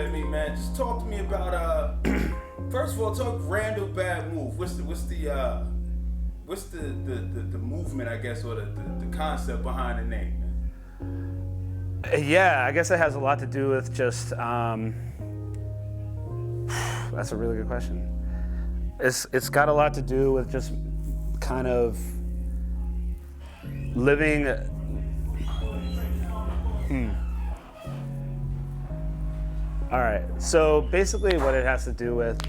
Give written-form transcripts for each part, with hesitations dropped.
at me, man. Just talk to me about first of all, talk Randall Bad Move. What's the movement, I guess, or the concept behind the name, man? Yeah, I guess it has a lot to do with just that's a really good question. It's got a lot to do with just kind of living. All right, so basically what it has to do with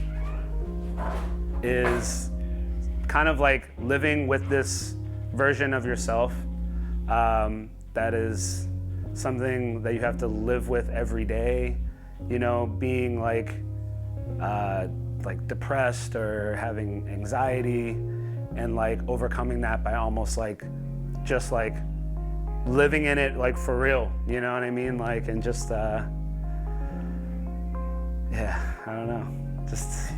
is kind of like living with this version of yourself that is something that you have to live with every day, you know, being like depressed or having anxiety, and like overcoming that by almost like just like living in it like for real, you know what I mean? Like, and just yeah, I don't know, just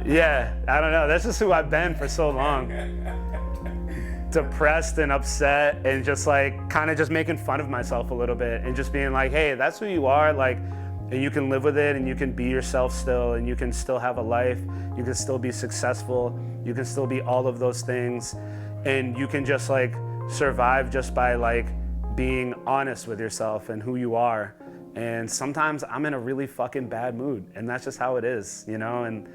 yeah, I don't know, that's just who I've been for so long. Depressed and upset and just like kind of just making fun of myself a little bit and just being like, hey, that's who you are, like, and you can live with it and you can be yourself still, and you can still have a life, you can still be successful, you can still be all of those things, and you can just like survive just by like being honest with yourself and who you are. And sometimes I'm in a really fucking bad mood, and that's just how it is, you know? And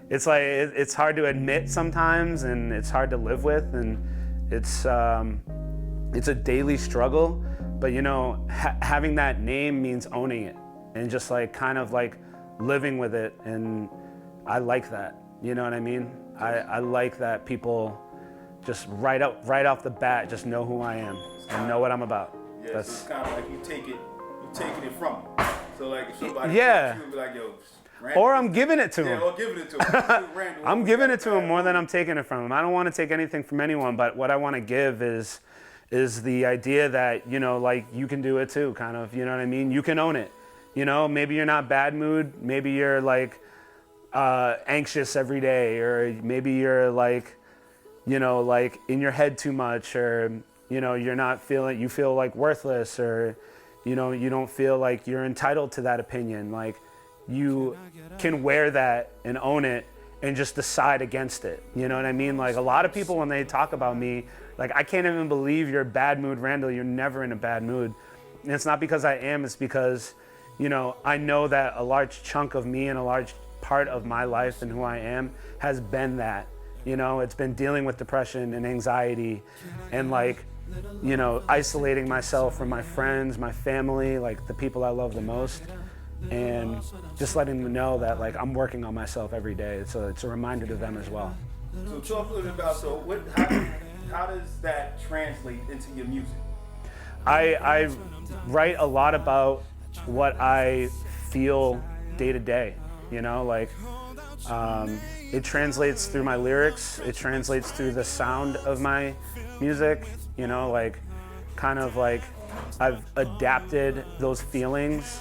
it's like, it's hard to admit sometimes, and it's hard to live with, and it's a daily struggle, but you know, having that name means owning it and just like kind of like living with it. And I like that, you know what I mean? I like that people just right off the bat just know who I am and know what I'm about. Yeah, so it's kind of like you taking it from them. So like if somebody yeah, you, be like, yo, Randall. Or I'm giving it to him. Yeah, or giving it to him. I'm giving it to him more than I'm taking it from him. I don't want to take anything from anyone, but what I want to give is the idea that, you know, like you can do it too, kind of, you know what I mean? You can own it. You know, maybe you're not bad mood, maybe you're like anxious every day, or maybe you're like, you know, like in your head too much, or, you know, you feel like worthless, or, you know, you don't feel like you're entitled to that opinion. Like, you can wear that and own it and just decide against it. You know what I mean? Like a lot of people, when they talk about me, like, I can't even believe you're Bad Mood Randall. You're never in a bad mood. And it's not because I am, it's because, you know, I know that a large chunk of me and a large part of my life and who I am has been that. You know, it's been dealing with depression and anxiety and like, you know, isolating myself from my friends, my family, like the people I love the most. And just letting them know that like I'm working on myself every day. So it's a reminder to them as well. So talk a little bit about, how does that translate into your music? I write a lot about what I feel day to day, you know, like it translates through my lyrics, it translates through the sound of my music, you know, like kind of like I've adapted those feelings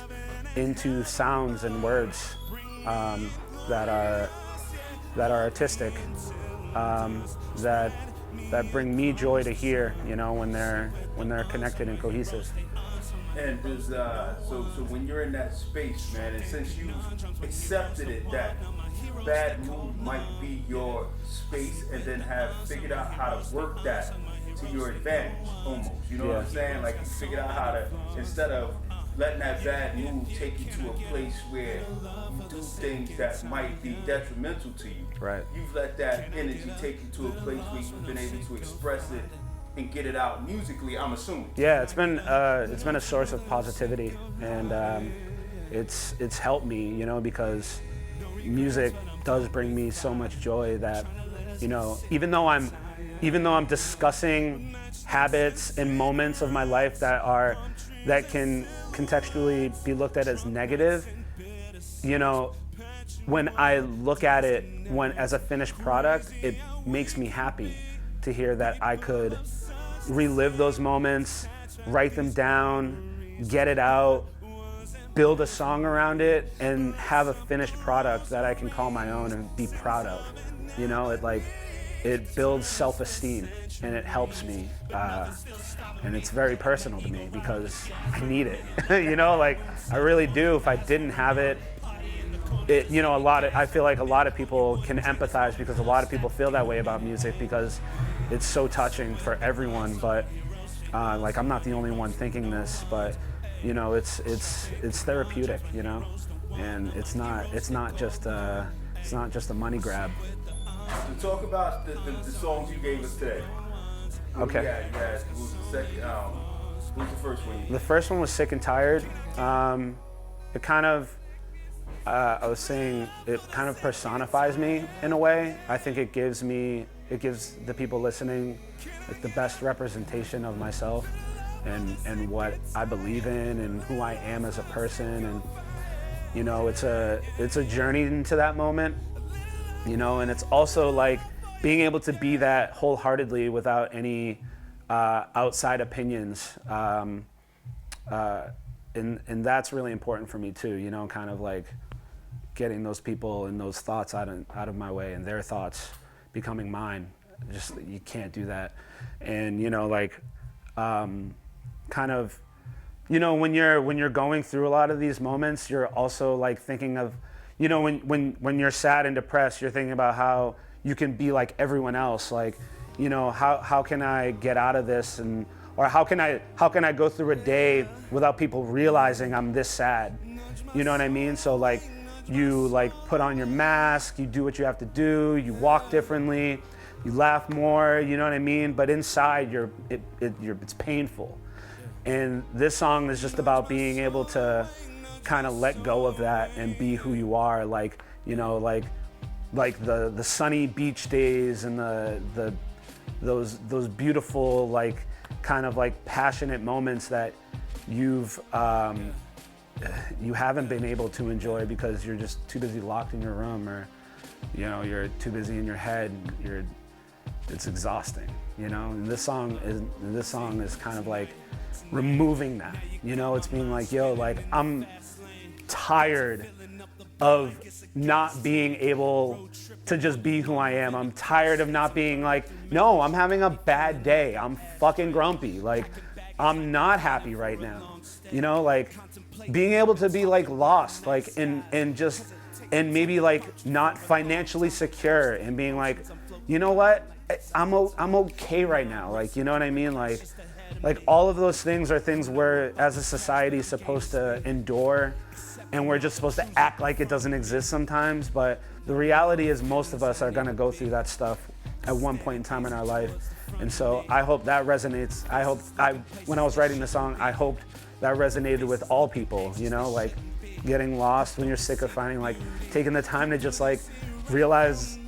into sounds and words that are artistic, that bring me joy to hear, you know, when they're connected and cohesive. And does so when you're in that space, man, and since you accepted it that bad mood might be your space, and then have figured out how to work that to your advantage, almost, you know what I'm saying? Like you figured out how to, instead of letting that bad mood take you to a place where you do things that might be detrimental to you. Right. You've let that energy take you to a place where you've been able to express it and get it out musically, I'm assuming. Yeah, it's been a source of positivity, and it's helped me, you know, because music does bring me so much joy that, you know, even though I'm discussing habits and moments of my life that can contextually be looked at as negative, you know, when I look at it as a finished product, it makes me happy to hear that I could relive those moments, write them down, get it out, build a song around it, and have a finished product that I can call my own and be proud of. You know, it builds self-esteem and it helps me. And it's very personal to me because I need it. You know, like I really do. If I didn't have it, you know, I feel like a lot of people can empathize because a lot of people feel that way about music because it's so touching for everyone. But like I'm not the only one thinking this, but you know, it's therapeutic, you know, and it's not just a money grab. To talk about the songs you gave us today. Okay. Yeah. Who was the second? Who was the first one? The first one was Sick and Tired. It kind of, I was saying, it kind of personifies me in a way. I think it gives the people listening like the best representation of myself and what I believe in and who I am as a person. And you know, it's a journey into that moment. You know, and it's also like being able to be that wholeheartedly without any outside opinions. And that's really important for me too, you know, kind of like getting those people and those thoughts out of my way and their thoughts becoming mine. Just, you can't do that. And, you know, like kind of, you know, when you're going through a lot of these moments, you're also like thinking of, you know, when you're sad and depressed, you're thinking about how you can be like everyone else. Like, you know, how can I get out of this, or how can I go through a day without people realizing I'm this sad? You know what I mean? So like, you like put on your mask, you do what you have to do, you walk differently, you laugh more. You know what I mean? But inside, it's painful. And this song is just about being able to kind of let go of that and be who you are, like, you know, like the sunny beach days and those beautiful, like, kind of like passionate moments that you haven't been able to enjoy because you're just too busy locked in your room, or you know, you're too busy in your head. It's exhausting, you know. And this song is kind of like removing that, you know. It's being like, yo, like, I'm tired of not being able to just be who I am. I'm tired of not being like, no, I'm having a bad day, I'm fucking grumpy, like, I'm not happy right now, you know. Like, being able to be like lost, like, and maybe like not financially secure, and being like, you know what, I'm okay right now, like, you know what I mean? Like all of those things are things we're, as a society, supposed to endure, and we're just supposed to act like it doesn't exist sometimes. But the reality is most of us are gonna go through that stuff at one point in time in our life. And so I hope that resonates. When I was writing the song, I hoped that resonated with all people, you know, like getting lost when you're sick of finding, like taking the time to just like realize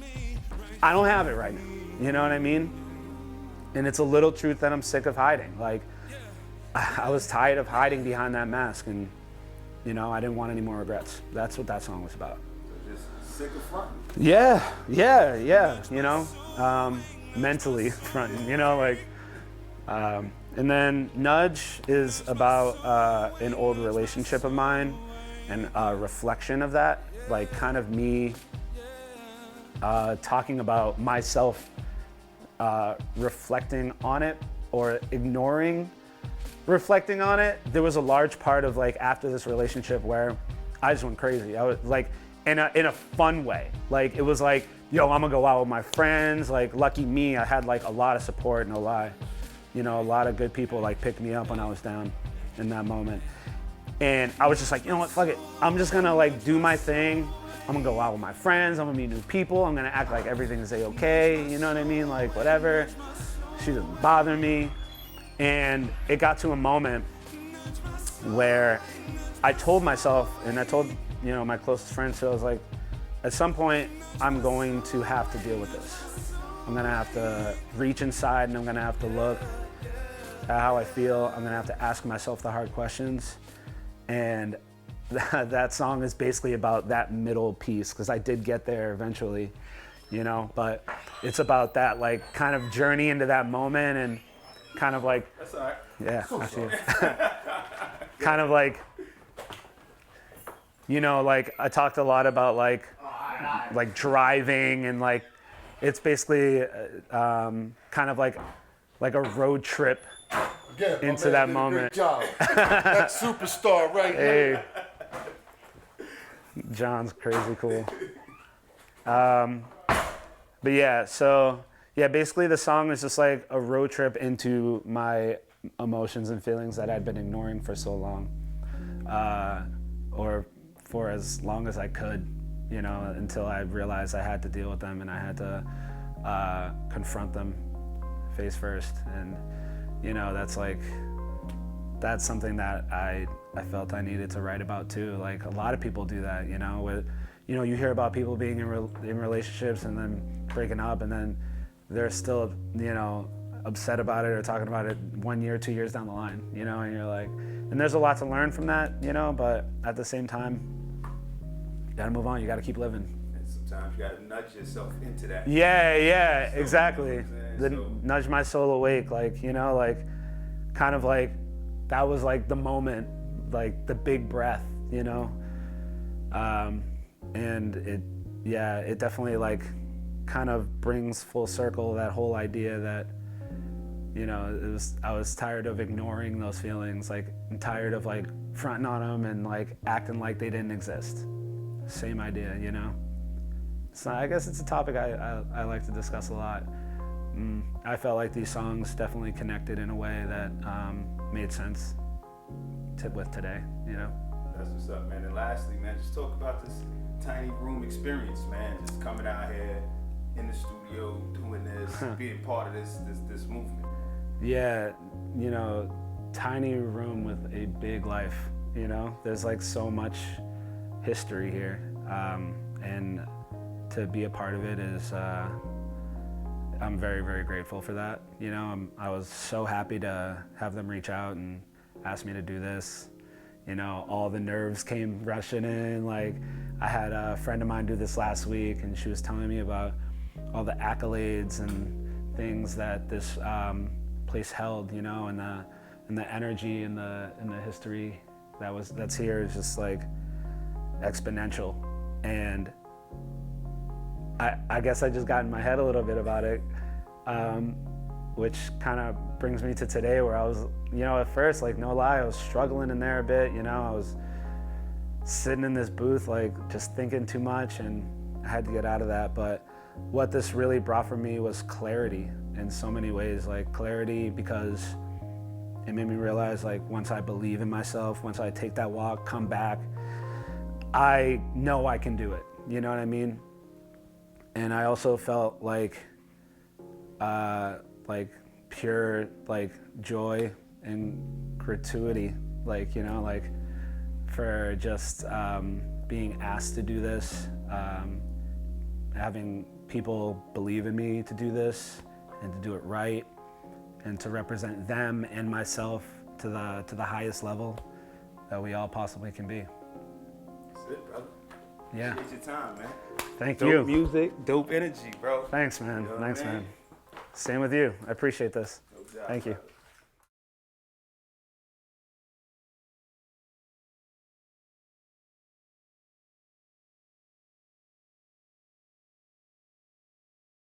I don't have it right now, you know what I mean? And it's a little truth that I'm sick of hiding. Like, I was tired of hiding behind that mask, and you know, I didn't want any more regrets. That's what that song was about. Just sick of fronting. Yeah. You know, mentally fronting. You know, like, and then Nudge is about an old relationship of mine and a reflection of that. Like, kind of me talking about myself. Reflecting on it or ignoring reflecting on it. There was a large part of like after this relationship where I just went crazy. I was like in a fun way. Like, it was like, yo, I'm gonna go out with my friends. Like, lucky me, I had like a lot of support, no lie. You know, a lot of good people like picked me up when I was down in that moment. And I was just like, you know what, fuck it. I'm just gonna like do my thing. I'm gonna go out with my friends, I'm gonna meet new people, I'm gonna act like everything is okay, you know what I mean? Like, whatever, she doesn't bother me. And it got to a moment where I told myself, and I told, you know, my closest friends too, I was like, at some point, I'm going to have to deal with this. I'm gonna have to reach inside, and I'm gonna have to look at how I feel. I'm gonna have to ask myself the hard questions. And that song is basically about that middle piece, because I did get there eventually, you know, but it's about that like kind of journey into that moment, and kind of like, that's all right. Yeah, I feel kind of like, you know, like I talked a lot about like driving and like it's basically kind of like a road trip Again, my into man that did a moment. Great job. That superstar right here. John's crazy cool. But yeah, so yeah, basically the song is just like a road trip into my emotions and feelings that I'd been ignoring for so long, or for as long as I could, you know, until I realized I had to deal with them and I had to confront them face first. And you know, that's something that I felt I needed to write about too. Like a lot of people do that, you know, with, you know, you hear about people being in relationships and then breaking up and then they're still, you know, upset about it or talking about it 1 year, 2 years down the line, you know, and you're like, and there's a lot to learn from that, you know, but at the same time, you gotta move on, you gotta keep living. And sometimes you gotta nudge yourself into that. Yeah, exactly. So, Nudge my soul awake, like, you know, like, kind of like, that was like the moment, like the big breath, you know? And it definitely like kind of brings full circle that whole idea that, you know, I was tired of ignoring those feelings, like I'm tired of like fronting on them and like acting like they didn't exist. Same idea, you know? So I guess it's a topic I like to discuss a lot. I felt like these songs definitely connected in a way that made sense with today, you know? that's what's up, man. And lastly, man, just talk about this tiny room experience, man. Just coming out here in the studio, doing this, being part of this movement. Yeah, you know, tiny room with a big life, you know? There's like so much history here. And to be a part of it is, I'm very, very grateful for that. You know, I was so happy to have them reach out and ask me to do this. You know, all the nerves came rushing in. Like, I had a friend of mine do this last week, and she was telling me about all the accolades and things that this place held. You know, and the energy and the history that's here is just like exponential. And I guess I just got in my head a little bit about it, which kind of brings me to today, where I was, you know, at first, like, no lie, I was struggling in there a bit, you know, I was sitting in this booth, like, just thinking too much, and I had to get out of that. But what this really brought for me was clarity in so many ways, like clarity because it made me realize, like, once I believe in myself, once I take that walk, come back, I know I can do it, you know what I mean? And I also felt like pure, like, joy and gratuity, like, you know, like, for just being asked to do this, having people believe in me to do this and to do it right and to represent them and myself to the highest level that we all possibly can be. That's it, brother. Yeah. Appreciate your time, man. Thank Dope you. music, dope energy, bro. Thanks, man. You know what I Thanks, mean? man. Same with you. I appreciate this. No doubt, Thank you. brother.